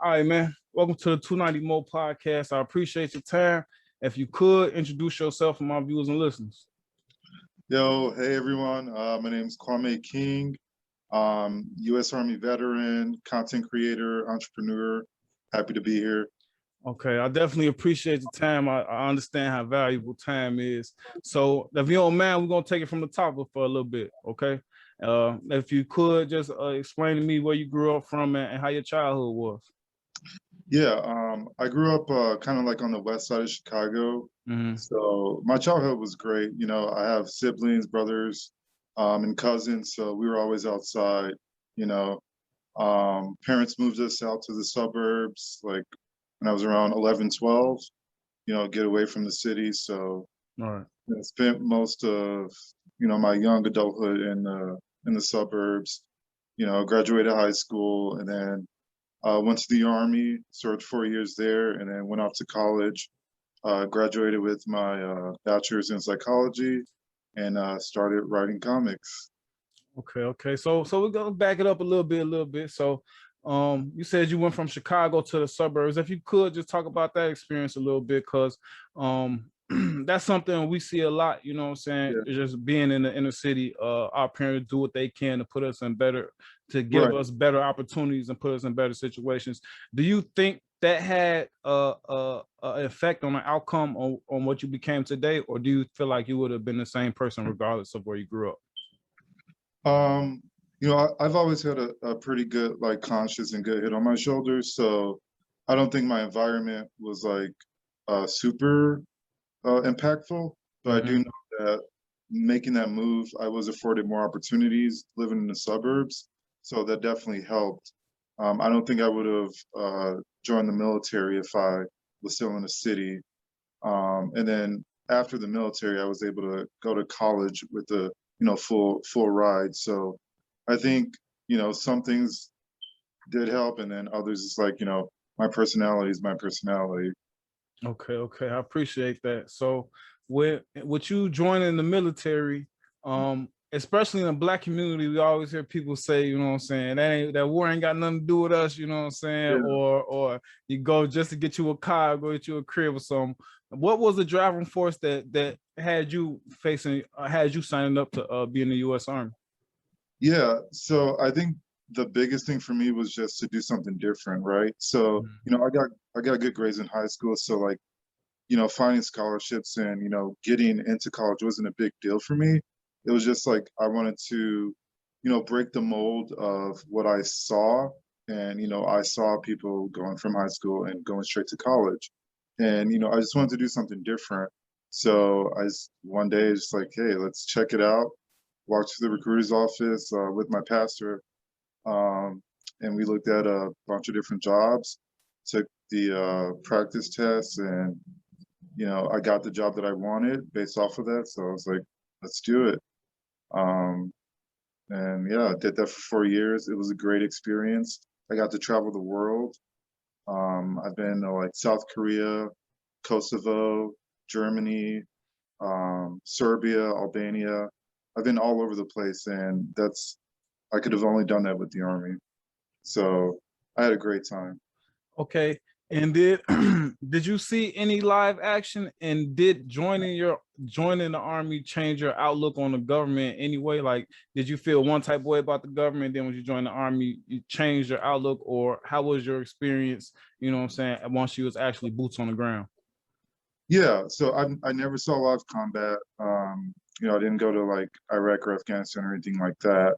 All right, man. Welcome to the 290 Moe Podcast. I appreciate your time. If you could introduce yourself for my viewers and listeners. Yo, hey everyone. My name is Kwame King. U.S. Army veteran, content creator, entrepreneur. Happy to be here. Okay, I definitely appreciate the time. I understand how valuable time is. So if you don't mind, we're gonna take it from the top for a little bit, okay? If you could just explain to me where you grew up from and how your childhood was. Yeah, I grew up kind of like on the west side of Chicago. So my childhood was great. You know, I have siblings, brothers, and cousins, so we were always outside. You know, parents moved us out to the suburbs like when I was around 11, 12, get away from the city. So All right. I spent most of, my young adulthood in the suburbs, graduated high school and then went to the Army, served 4 years there, and then went off to college, graduated with my bachelor's in psychology and started writing comics. Okay. So we're gonna back it up a little bit. So you said you went from Chicago to the suburbs. If you could just talk about that experience a little bit, because that's something we see a lot, you know what I'm saying? Yeah. It's just being in the inner city, our parents do what they can to put us in to give us better opportunities and put us in better situations. Do you think that had a effect on the outcome on what you became today, or do you feel like you would have been the same person regardless of where you grew up? I've always had a pretty good like conscience and good head on my shoulders, so I don't think my environment was like super impactful, but I do know that making that move, I was afforded more opportunities living in the suburbs, so that definitely helped. I don't think I would have joined the military if I was still in the city. And then after the military, I was able to go to college with a full ride. So I think some things did help, and then others is like my personality is my personality. Okay. I appreciate that. So with you joining the military, especially in the Black community, we always hear people say, you know what I'm saying, that war ain't got nothing to do with us, you know what I'm saying? Yeah. Or you go just to get you a car, go get you a crib or something. What was the driving force that had you signing up to be in the US Army? Yeah, so I think the biggest thing for me was just to do something different, right? So, I got good grades in high school, so like, finding scholarships and, getting into college wasn't a big deal for me. It was just like I wanted to, break the mold of what I saw. And, I saw people going from high school and going straight to college. And, I just wanted to do something different. So one day just like, hey, let's check it out. Walked to the recruiter's office with my pastor, and we looked at a bunch of different jobs, took the practice tests, and I got the job that I wanted based off of that. So I was like, let's do it. And yeah, I did that for 4 years. It was a great experience. I got to travel the world. I've been to like South Korea, Kosovo, Germany, Serbia, Albania. I've been all over the place, and I could have only done that with the Army. So I had a great time. Okay. And did did you see any live action, and did joining the Army change your outlook on the government anyway? Like, did you feel one type of way about the government, then when you joined the Army, you changed your outlook, or how was your experience, you know what I'm saying, once you was actually boots on the ground? Yeah, so I never saw live combat. I didn't go to like Iraq or Afghanistan or anything like that.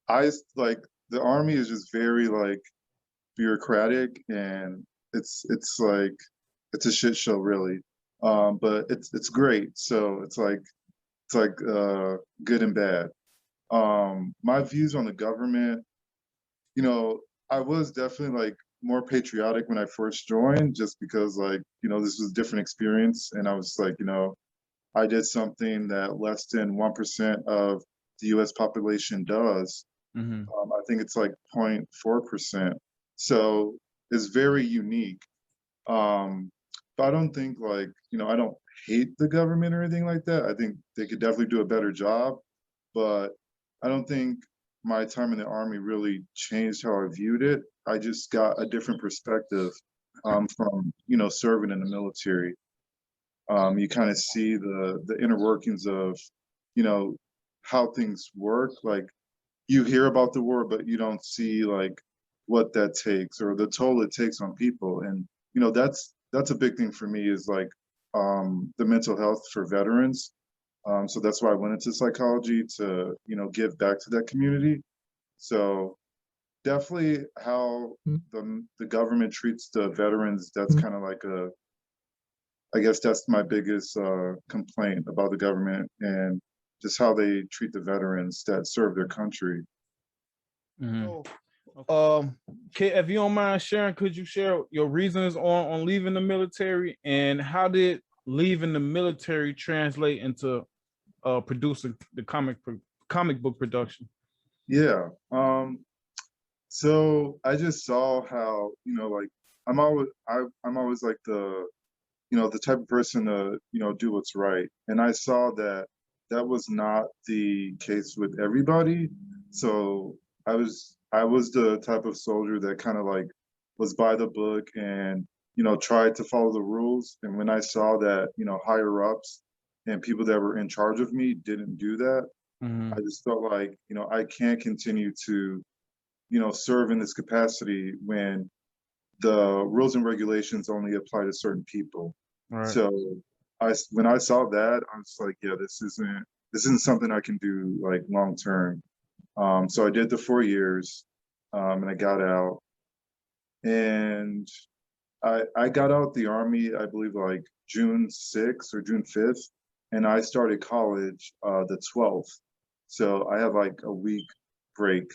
I like the Army is just very like bureaucratic, and it's like it's a shit show really. But it's great. So it's like good and bad. My views on the government, I was definitely like more patriotic when I first joined, just because like, this was a different experience. And I was like, I did something that less than 1% of the US population does. I think it's like 0.4%. So it's very unique. But I don't think like, I don't hate the government or anything like that. I think they could definitely do a better job, but I don't think, my time in the Army really changed how I viewed it. I just got a different perspective from, you know, serving in the military. You kind of see the inner workings of, you know, how things work. Like you hear about the war, but you don't see like what that takes or the toll it takes on people. And, you know, that's a big thing for me is like the mental health for veterans. So that's why I went into psychology to, you know, give back to that community. So definitely how the government treats the veterans, that's kind of like I guess that's my biggest complaint about the government and just how they treat the veterans that serve their country. If you don't mind sharing, could you share your reasons on leaving the military, and how did leaving the military translate into producing the comic book production? Yeah. So I just saw how, you know, like I'm always like the, you know, the type of person to, you know, do what's right. And I saw that that was not the case with everybody. So I was the type of soldier that kind of like was by the book and, you know, tried to follow the rules. And when I saw that, you know, higher ups and people that were in charge of me didn't do that, I just felt like, you know, I can't continue to, you know, serve in this capacity when the rules and regulations only apply to certain people. Right. So when I saw that, I was like, yeah, this isn't something I can do like long term. So I did the 4 years, and I got out, and I got out the Army, I believe like June 6th or June 5th, and I started college the 12th. So I had like a week break.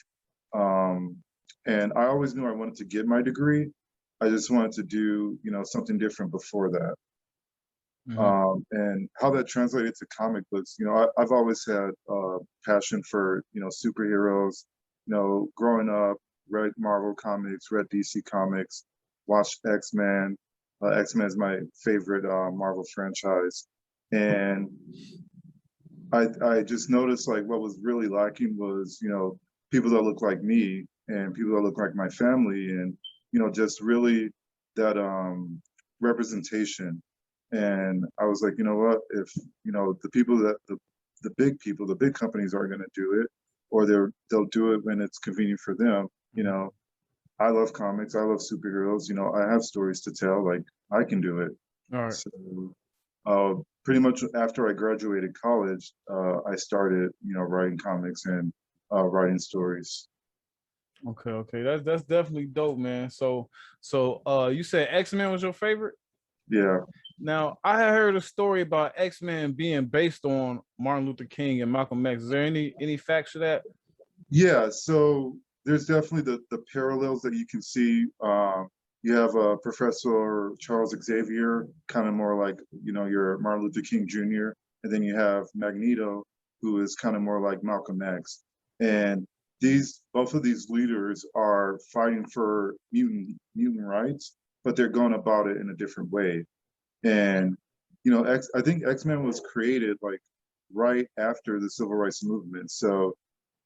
And I always knew I wanted to get my degree. I just wanted to do, you know, something different before that. And how that translated to comic books, you know, I've always had a passion for, you know, superheroes. You know, growing up, read Marvel comics, read DC comics, watched X-Men. X-Men is my favorite Marvel franchise. And I just noticed like what was really lacking was, you know, people that look like me and people that look like my family, and, you know, just really that representation. And I was like, you know what, if, you know, the people that the big people, the big companies are going to do it, or they'll do it when it's convenient for them. You know, I love comics, I love superheroes, you know, I have stories to tell, like I can do it. All right. So pretty much after I graduated college, I started, you know, writing comics and writing stories. Okay, that's definitely dope, man. So you said X-Men was your favorite? Yeah. Now, I heard a story about X-Men being based on Martin Luther King and Malcolm X. Is there any facts to that? Yeah, so there's definitely the parallels that you can see. You have Professor Charles Xavier, kind of more like, you know, your Martin Luther King Jr., and then you have Magneto, who is kind of more like Malcolm X. And both of these leaders are fighting for mutant rights, but they're going about it in a different way. And, you know, I think X-Men was created like right after the civil rights movement. So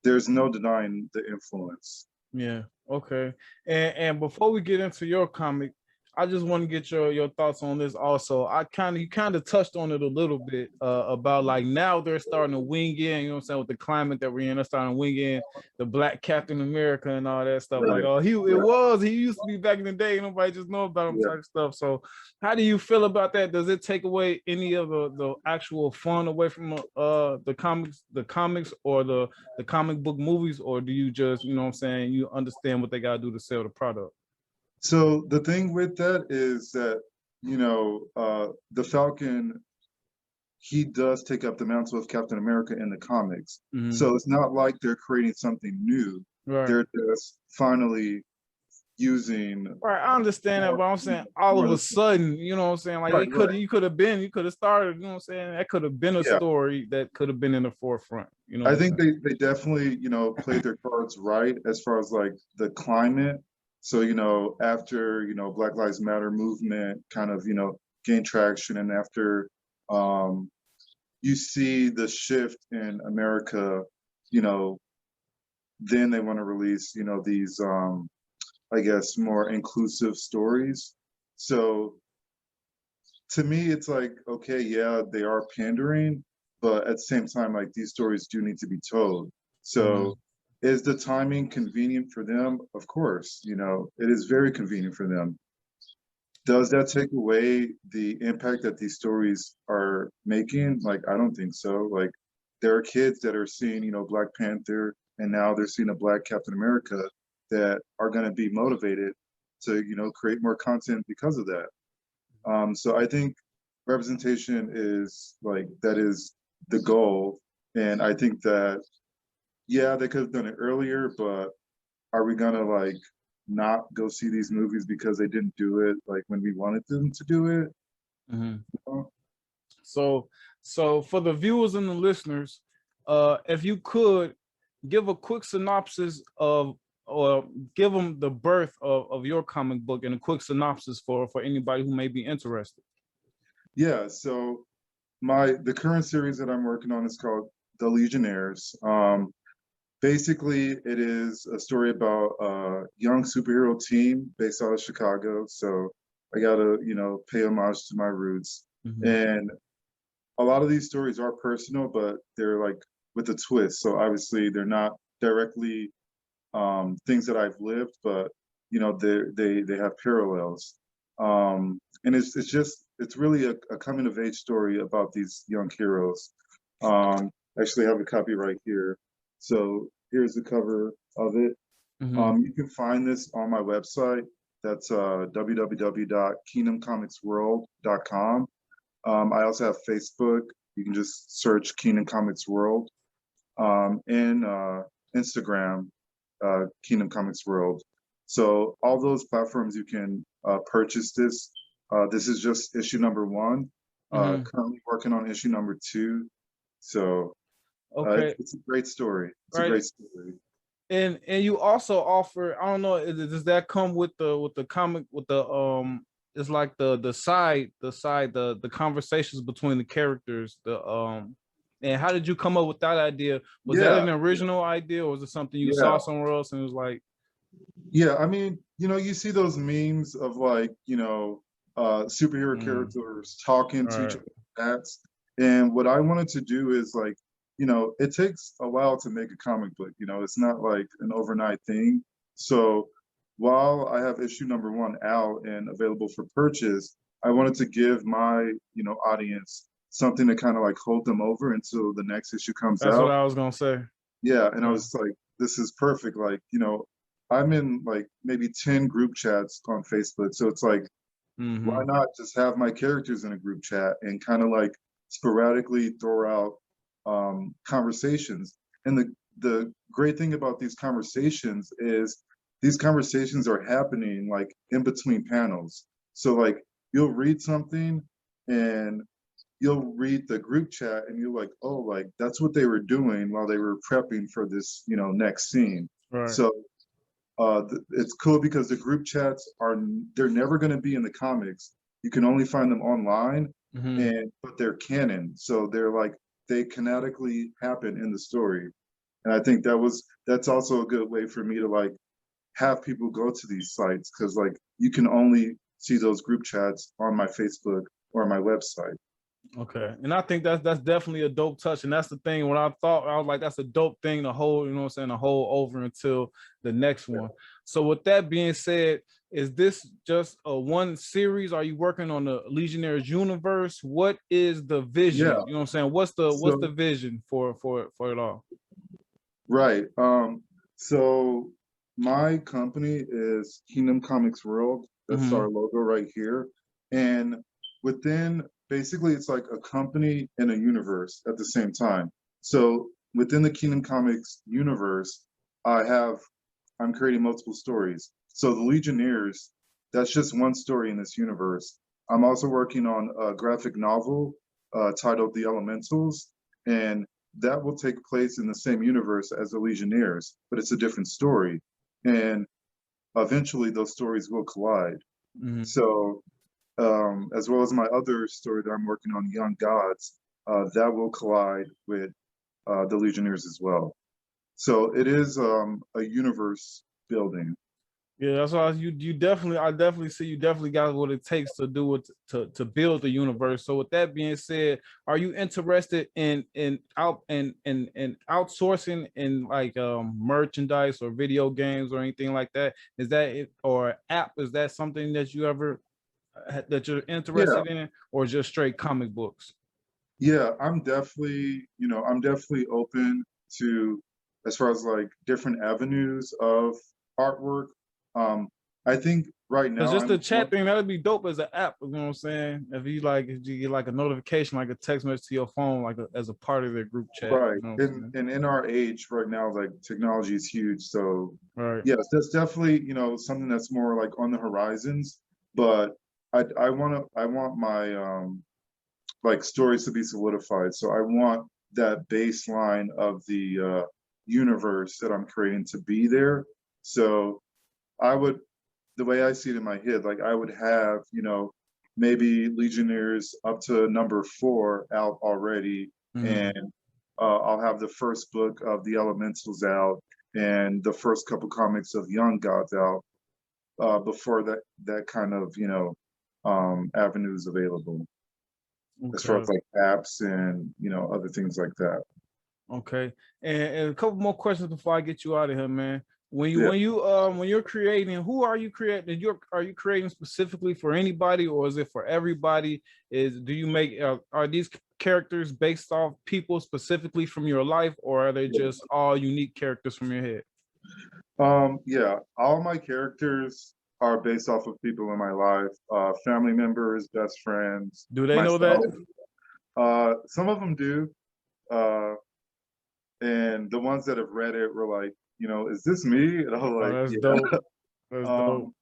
there's no denying the influence. Yeah. Okay. And before we get into your comic, I just want to get your thoughts on this also. You kind of touched on it a little bit about like now they're starting to wing in, you know what I'm saying, with the climate that we're in, they're starting to wing in the Black Captain America and all that stuff. Right. Like, oh, he used to be back in the day, nobody just know about him type of stuff. So how do you feel about that? Does it take away any of the actual fun away from the comics or the comic book movies, or do you just, you know what I'm saying, you understand what they gotta do to sell the product? So the thing with that is that, you know, the Falcon, he does take up the mantle of Captain America in the comics. So it's not like they're creating something new. Right. They're just finally using. Right, I understand that, but I'm saying all of a sudden, you know what I'm saying? Like Right, you could have started, you know what I'm saying? That could have been a story that could have been in the forefront. You know, I think they definitely, you know, played their cards right as far as like the climate. So, you know, after, you know, Black Lives Matter movement kind of, you know, gained traction, and after you see the shift in America, you know, then they want to release, these, I guess, more inclusive stories. So to me, it's like, okay, yeah, they are pandering, but at the same time, like these stories do need to be told. So is the timing convenient for them? Of course, it is very convenient for them. Does that take away the impact that these stories are making? Like, I don't think so. Like, there are kids that are seeing, Black Panther, and now they're seeing a Black Captain America that are going to be motivated to, create more content because of that. So I think representation is like, that is the goal. And I think that, yeah, they could have done it earlier, but are we gonna like not go see these movies because they didn't do it like when we wanted them to do it? So for the viewers and the listeners, if you could give a quick synopsis of, or give them the birth of your comic book and a quick synopsis for anybody who may be interested. Yeah, so the current series that I'm working on is called The Legionnaires. Basically, it is a story about a young superhero team based out of Chicago. So I gotta, pay homage to my roots. And a lot of these stories are personal, but they're like with a twist. So obviously they're not directly things that I've lived, but they have parallels. And it's really a coming of age story about these young heroes. Actually, I have a copy right here. So here's the cover of it. You can find this on my website. That's www.kingdomcomicsworld.com. I also have Facebook. You can just search Kingdom Comics World. And Instagram, Kingdom Comics World. So all those platforms you can purchase this. This is just issue number 1. Currently working on issue number 2. So it's a great story. It's a great story. And you also offer, I don't know, does that come with the comic, with the it's like the conversations between the characters, and how did you come up with that idea? Was that an original idea, or was it something you saw somewhere else and it was like? Yeah, I mean, you see those memes of like, superhero characters talking to each other. And what I wanted to do is like, it takes a while to make a comic book. It's not like an overnight thing. So while I have issue number 1 out and available for purchase, I wanted to give my, audience something to kind of like hold them over until the next issue comes out. That's what I was gonna say. Yeah, and I was like, this is perfect. Like, I'm in like maybe 10 group chats on Facebook. So it's like, why not just have my characters in a group chat and kind of like sporadically throw out conversations. And the great thing about these conversations is these conversations are happening like in between panels. So like you'll read something and you'll read the group chat and you're like, oh, like that's what they were doing while they were prepping for this, next scene. So it's cool because the group chats they're never going to be in the comics. You can only find them online, but they're canon. So they're like, they canonically happen in the story. And I think that's also a good way for me to like have people go to these sites, because like you can only see those group chats on my Facebook or my website. Okay, and I think that's definitely a dope touch, and that's the thing. When I was like, that's a dope thing to hold, to hold over until the next one. So with that being said, is this just a one series? Are you working on the Legionnaires universe? What is the vision? Yeah. You know what I'm saying? What's the vision for it all? Right. So my company is Kingdom Comics World. That's our logo right here. And within, basically, it's like a company and a universe at the same time. So within the Kingdom Comics universe, I'm creating multiple stories. So the Legionnaires, that's just one story in this universe. I'm also working on a graphic novel titled The Elementals, and that will take place in the same universe as the Legionnaires, but it's a different story. And eventually those stories will collide. So as well as my other story that I'm working on, Young Gods, that will collide with the Legionnaires as well. So it is a universe building. Yeah, that's why I definitely see you definitely got what it takes to do it to build the universe. So with that being said, are you interested in outsourcing in like merchandise or video games or anything like that? Is that it, or app? Is that something that you ever that you're Yeah, interested in, or just straight comic books? yeah, I'm definitely open to, as far as like different avenues of artwork. Um, I think right Cause now just the I'm more, chat thing, that'd be dope as an app. You know what I'm saying? If you get like a notification, like a text message to your phone, like as a part of their group chat. right. You know what I'm And saying? and in our age right now, like technology is huge. So Right. yes, that's definitely, something that's more like on the horizons. But I want my like stories to be solidified. So I want that baseline of the universe that I'm creating to be there. So I would, the way I see it in my head, like I would have, maybe Legionnaires up to number 4 out already, Mm. and I'll have the first book of the Elementals out, and the first couple comics of Young Gods out before that kind of avenues available as far as Okay. like apps and other things like that. Okay. And a couple more questions before I get you out of here, man. Yeah. When you're creating, who are you creating? Are you creating specifically for anybody, or is it for everybody? Do you make are these characters based off people specifically from your life, or are they just all unique characters from your head? Yeah, all my characters are based off of people in my life, family members, best friends, Do they know that? myself. Some of them do, uh, and the ones that have read it were like, is this me? And I was Oh, like, that's yeah. dope. That's dope.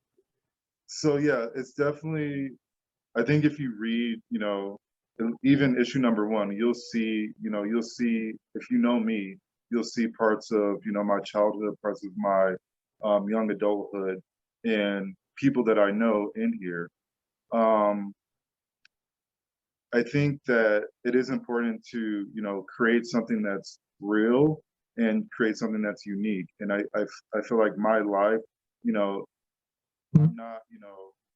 So yeah, it's definitely. I think if you read, even issue number 1, you'll see if you know me, you'll see parts of, my childhood, parts of my young adulthood, and people that I know in here. Um, I think that it is important to, create something that's real and create something that's unique. And I feel like my life, you know, I'm not,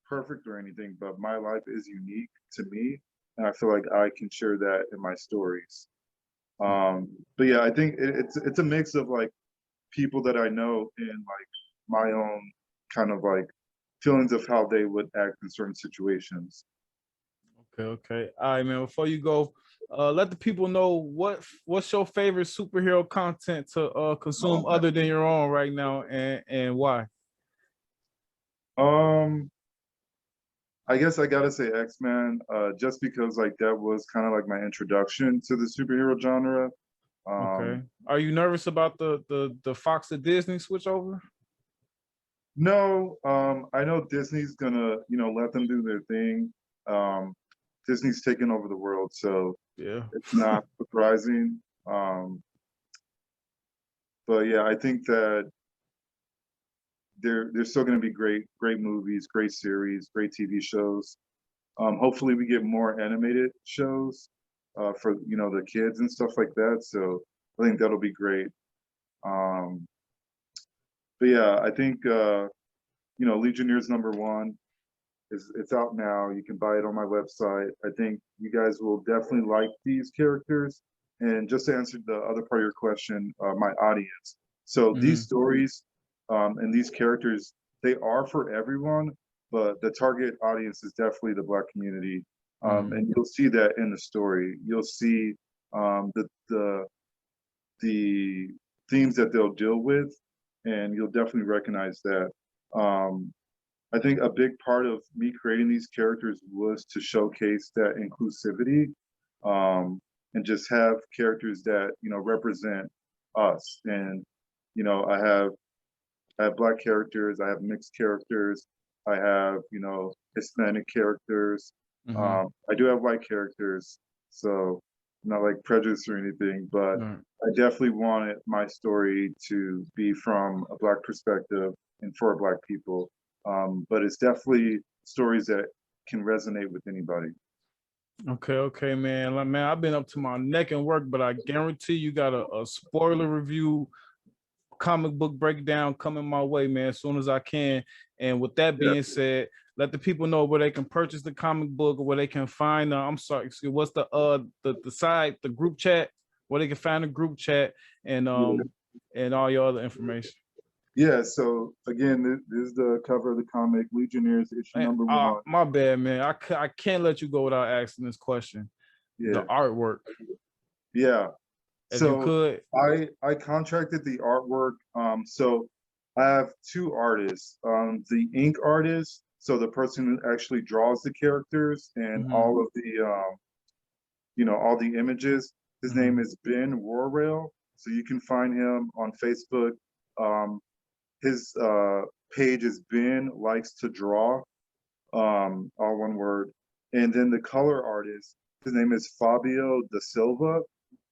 perfect or anything, but my life is unique to me. And I feel like I can share that in my stories. But yeah, I think it's a mix of like people that I know and like my own kind of like feelings of how they would act in certain situations. Okay, okay. All right, man. Before you go, let the people know what's your favorite superhero content to Oh consume man. other than your own right now, and why. Um, I guess I gotta say X-Men, just because like that was kind of like my introduction to the superhero genre. Okay. Um, Are you nervous about the Fox to Disney switch over? no, I know Disney's gonna, let them do their thing. Um, Disney's taking over the world, so Yeah. it's not surprising. But yeah, I think that there's still going to be great movies, great series, great TV shows. Hopefully, we get more animated shows for the kids and stuff like that. So I think that'll be great. Um, but yeah, I think Legionnaires #1 it's out now. You can buy it on my website. I think you guys will definitely like these characters. And just to answer the other part of your question, my audience. So these Mhm. stories and these characters, they are for everyone, but the target audience is definitely the Black community. Mhm. And you'll see that in the story. You'll see the themes that they'll deal with, and you'll definitely recognize that. Um, I think a big part of me creating these characters was to showcase that inclusivity, and just have characters that represent us. And I have Black characters, I have mixed characters, I have Hispanic characters, Mhm. I do have white characters, so not like prejudice or anything, but Right. I definitely wanted my story to be from a Black perspective and for Black people. But it's definitely stories that can resonate with anybody. Okay, okay, man. Like, man, I've been up to my neck in work, but I guarantee you got a spoiler review comic book breakdown coming my way, man, as soon as I can. And with that being said, let the people know where they can purchase the comic book or where they can find. I'm sorry, excuse, what's the side, the group chat, where they can find the group chat and all your other information. Yeah, so again, this is the cover of the comic, Legionnaires issue number 1. My bad, man. I can't let you go without asking this question. Yeah. The artwork. Yeah. If so you could. I contracted the artwork. So I have 2 artists. The ink artist, so the person who actually draws the characters and all of the all the images. His name is Ben Warrail. So you can find him on Facebook. His page is Ben Likes to Draw, all one word. And then the color artist, his name is Fabio Da Silva,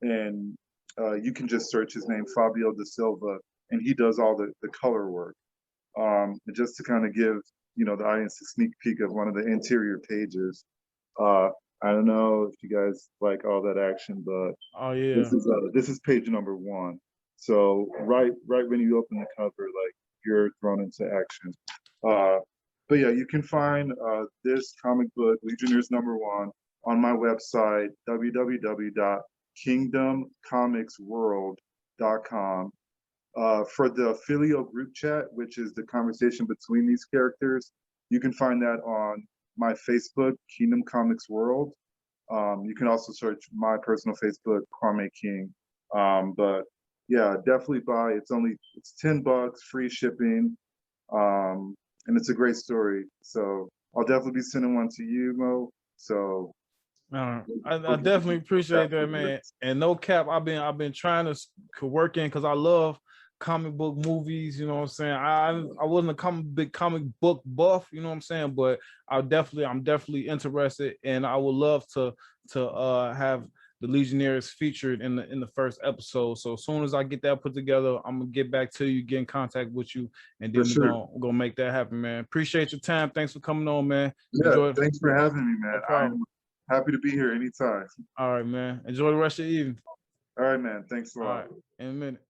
and you can just search his name, Fabio Da Silva, and he does all the color work. Just to kind of give the audience a sneak peek of one of the interior pages. I don't know if you guys like all that action, but this is page number 1. So right when you open the cover, like, you're thrown into action. But yeah, you can find this comic book, Legionnaires number 1, on my website, www.kingdomcomicsworld.com. For the Filio group chat, which is the conversation between these characters, you can find that on my Facebook, Kingdom Comics World. You can also search my personal Facebook, Kwame King. But yeah, definitely buy. It's $10, free shipping, and it's a great story. So I'll definitely be sending one to you, Mo. So I definitely appreciate that, man. And no cap, I've been trying to work in, because I love comic book movies. You know what I'm saying? I wasn't a big comic book buff. You know what I'm saying? But I'm definitely interested, and I would love to have the Legionnaires featured in the first episode. So as soon as I get that put together, I'm gonna get back to you, get in contact with you, and then we're gonna make that happen, man. Appreciate your time. Thanks for coming on, man. Yeah, thanks for having me, man. No I'm happy to be here anytime. All right, man. Enjoy the rest of the evening. All right, man. Thanks a lot. All right, in a minute.